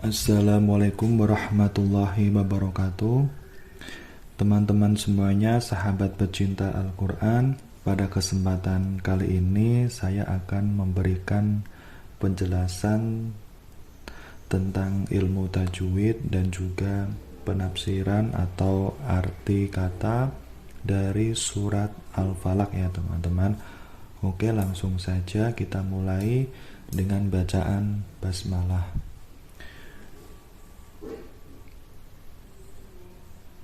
Assalamualaikum warahmatullahi wabarakatuh. Teman-teman semuanya, sahabat pecinta Al-Quran, pada kesempatan kali ini saya akan memberikan penjelasan tentang ilmu tajwid dan juga penafsiran atau arti kata dari surat Al-Falaq ya teman-teman. Oke, langsung saja kita mulai dengan bacaan basmalah.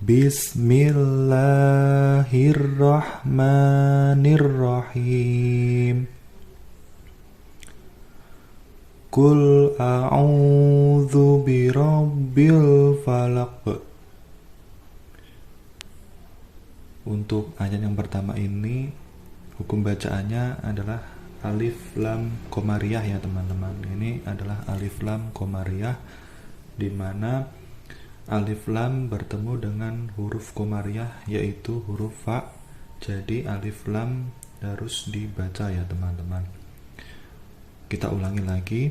Bismillahirrahmanirrahim. Qul a'udzu birabbil falaq. Untuk ayat yang pertama ini, hukum bacaannya adalah alif lam komariah ya teman-teman. Ini adalah alif lam komariah, di mana alif lam bertemu dengan huruf komariah yaitu huruf fa. Jadi alif lam harus dibaca ya teman-teman. Kita ulangi lagi.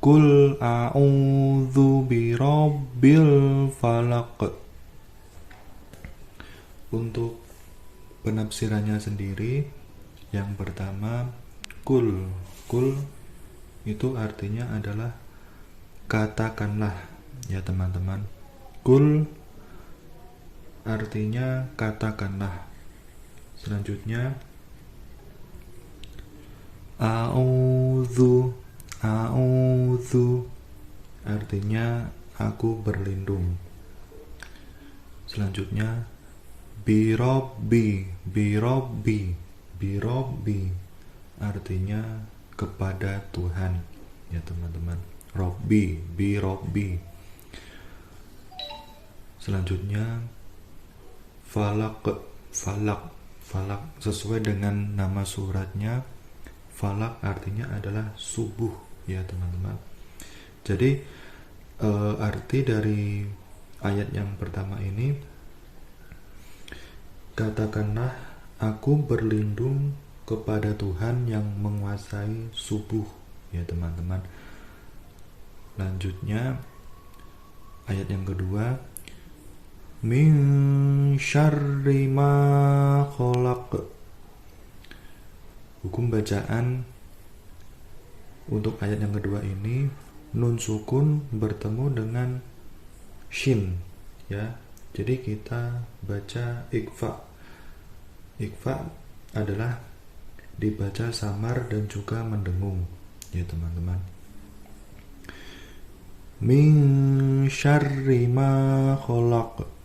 Qul a'udzu birabbil falaq. Untuk penafsirannya sendiri, yang pertama kul itu artinya adalah katakanlah ya teman-teman. Kul artinya katakanlah. Selanjutnya a'udzu artinya aku berlindung. Selanjutnya birobbi artinya kepada Tuhan ya teman-teman. Birobbi. Selanjutnya falak sesuai dengan nama suratnya. Falak artinya adalah subuh ya teman-teman. Jadi arti dari ayat yang pertama ini, katakanlah aku berlindung kepada Tuhan yang menguasai subuh ya teman-teman. Lanjutnya ayat yang kedua, min syarri ma khalaq. Hukum bacaan untuk ayat yang kedua ini, nun sukun bertemu dengan shin ya. Jadi kita baca ikfa. Ikfa adalah dibaca samar dan juga mendengung ya teman-teman. Min syarri ma khalaq.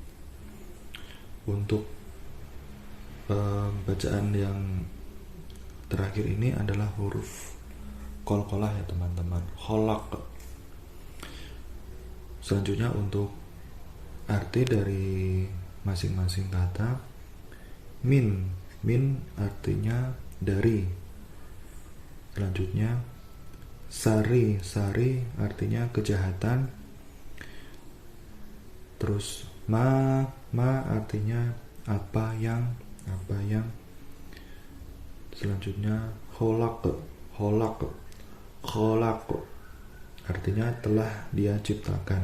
Untuk bacaan yang terakhir ini adalah huruf qalqalah ya teman-teman. Khalaq. Selanjutnya untuk arti dari masing-masing kata, min artinya dari. Selanjutnya sari artinya kejahatan. Terus ma artinya apa yang. Selanjutnya kholaq artinya telah dia ciptakan.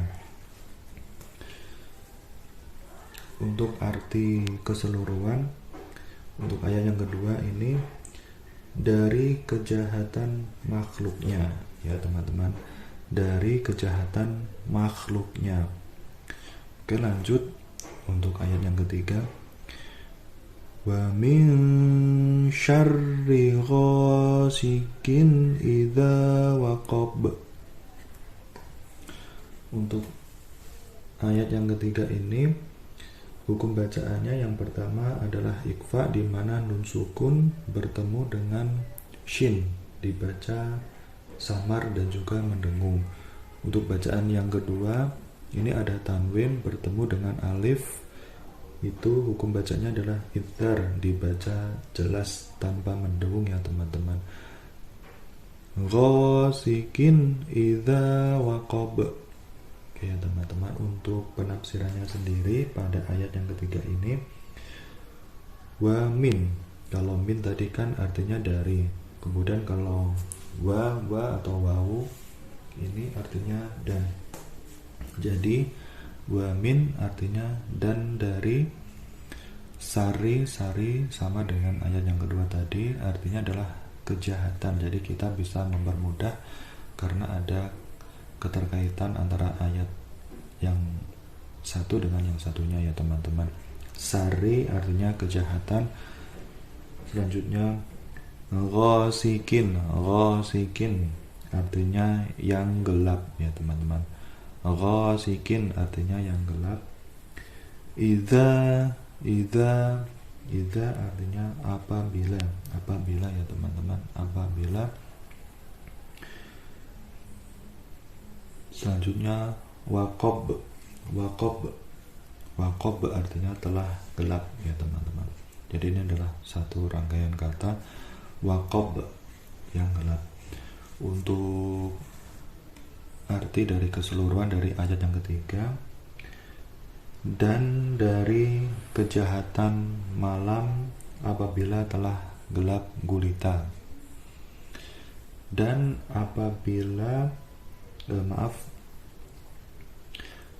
Untuk arti keseluruhan untuk ayat yang kedua ini, dari kejahatan makhluknya ya teman-teman, dari kejahatan makhluknya. Oke, lanjut untuk ayat yang ketiga, wa min syarri ghasikin idza waqab. Untuk ayat yang ketiga ini, hukum bacaannya yang pertama adalah ikfa, di mana nun sukun bertemu dengan shin, dibaca samar dan juga mendengung. Untuk bacaan yang kedua ini ada tanwin bertemu dengan alif, itu hukum bacanya adalah idhar, dibaca jelas tanpa mendengung ya teman-teman. Ghasikin idza waqab. Oke ya teman-teman, untuk penafsirannya sendiri pada ayat yang ketiga ini, wa min. Kalau min tadi kan artinya dari, kemudian kalau wa atau wawu ini artinya artinya dan. Jadi wa min artinya dan dari, sari sama dengan ayat yang kedua tadi, artinya adalah kejahatan. Jadi kita bisa mempermudah karena ada keterkaitan antara ayat yang satu dengan yang satunya ya teman-teman. Sari artinya kejahatan. Selanjutnya ghasikin artinya yang gelap ya teman-teman. Ghasikin artinya yang gelap. Idza artinya apabila ya teman-teman, apabila. Selanjutnya waqab artinya telah gelap ya teman-teman. Jadi ini adalah satu rangkaian kata waqab yang gelap. Untuk arti dari keseluruhan dari ayat yang ketiga, dan dari kejahatan malam apabila telah gelap gulita. Dan apabila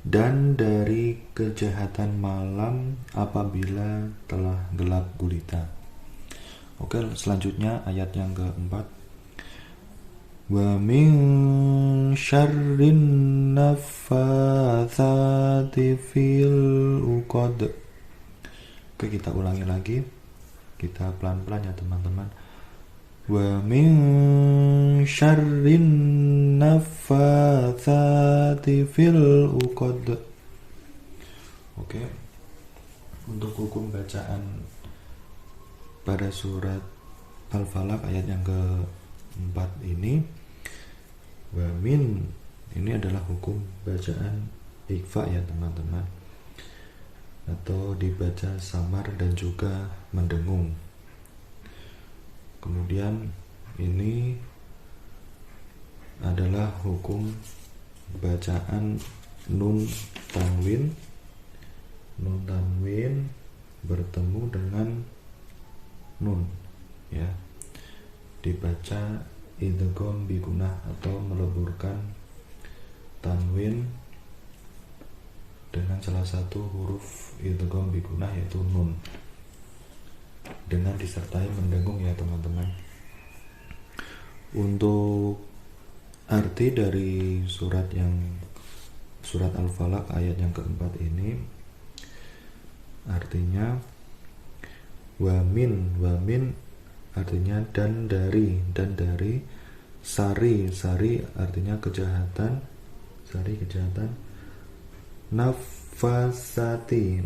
dan dari kejahatan malam apabila telah gelap gulita. Oke, selanjutnya ayat yang keempat. Wa min syarrin naffatsati fil uqad. Oke, kita ulangi lagi. Kita pelan-pelan ya teman-teman. Wa min syarrin naffatsati fil uqad. Oke. Untuk hukum bacaan pada surat Al-Falaq ayat yang keempat ini, wa min ini adalah hukum bacaan ikhfa ya teman-teman, atau dibaca samar dan juga mendengung. Kemudian ini adalah hukum bacaan nun tanwin bertemu dengan nun ya, dibaca idgham bigunah atau meleburkan tanwin dengan salah satu huruf idgham bigunah yaitu nun, dengan disertai mendengung ya teman-teman. Untuk arti dari surat Al-Falaq ayat yang keempat ini, artinya wamin artinya dan dari, sari artinya kejahatan, nafasati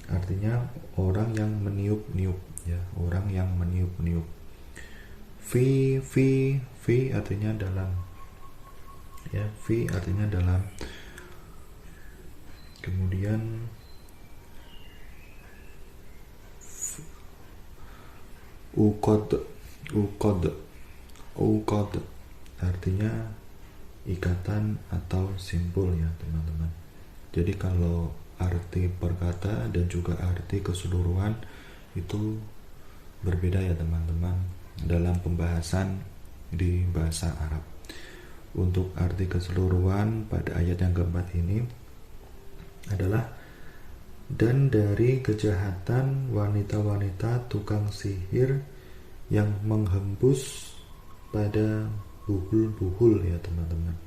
artinya orang yang meniup-niup ya, orang yang meniup-niup. Fi artinya dalam ya, fi artinya dalam. Kemudian uqad artinya ikatan atau simpul ya teman-teman. Jadi kalau arti perkata dan juga arti keseluruhan itu berbeda ya teman-teman dalam pembahasan di bahasa Arab. Untuk arti keseluruhan pada ayat yang keempat ini adalah dan dari kejahatan wanita-wanita tukang sihir yang menghembus pada buhul-buhul ya teman-teman.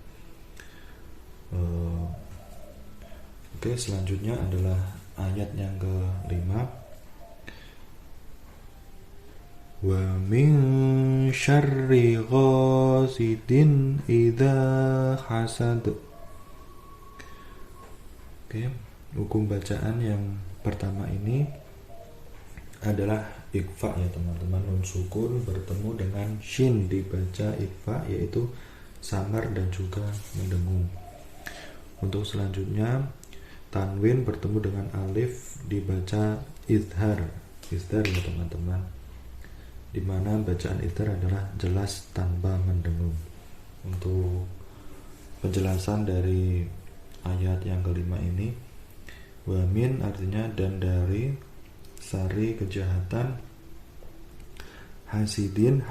Oke, selanjutnya adalah ayat yang ke-5. Wa min syarri ghasidin idza hasad. Oke, hukum bacaan yang pertama ini adalah ikhfa ya teman-teman. Nun sukun bertemu dengan shin dibaca ikhfa, yaitu samar dan juga mendengung. Untuk selanjutnya tanwin bertemu dengan alif dibaca izhar ya teman-teman, dimana bacaan izhar adalah jelas tanpa mendengung. Untuk penjelasan dari ayat yang kelima ini, wa min artinya dan dari, sari kejahatan. Hasidin,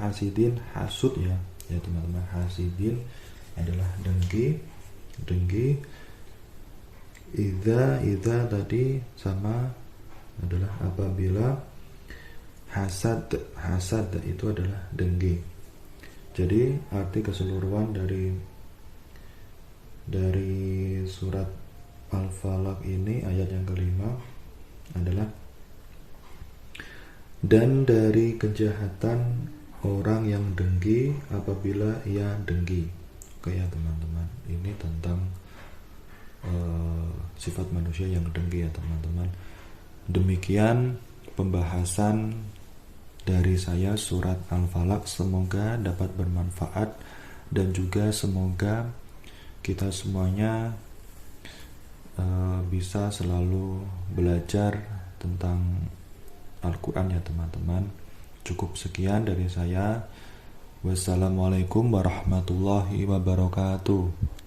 hasud ya teman-teman. Hasidin adalah dengki. Idza tadi sama adalah apabila. Hasad itu adalah dengki. Jadi arti keseluruhan dari surat Al-Falaq ini ayat yang kelima adalah, dan dari kejahatan orang yang dengki apabila ia dengki. Oke ya teman-teman, ini tentang sifat manusia yang dengki ya teman-teman. Demikian pembahasan dari saya surat Al-Falaq. Semoga dapat bermanfaat dan juga semoga kita semuanya bisa selalu belajar tentang Al-Quran ya teman-teman. Cukup sekian dari saya. Wassalamualaikum warahmatullahi wabarakatuh.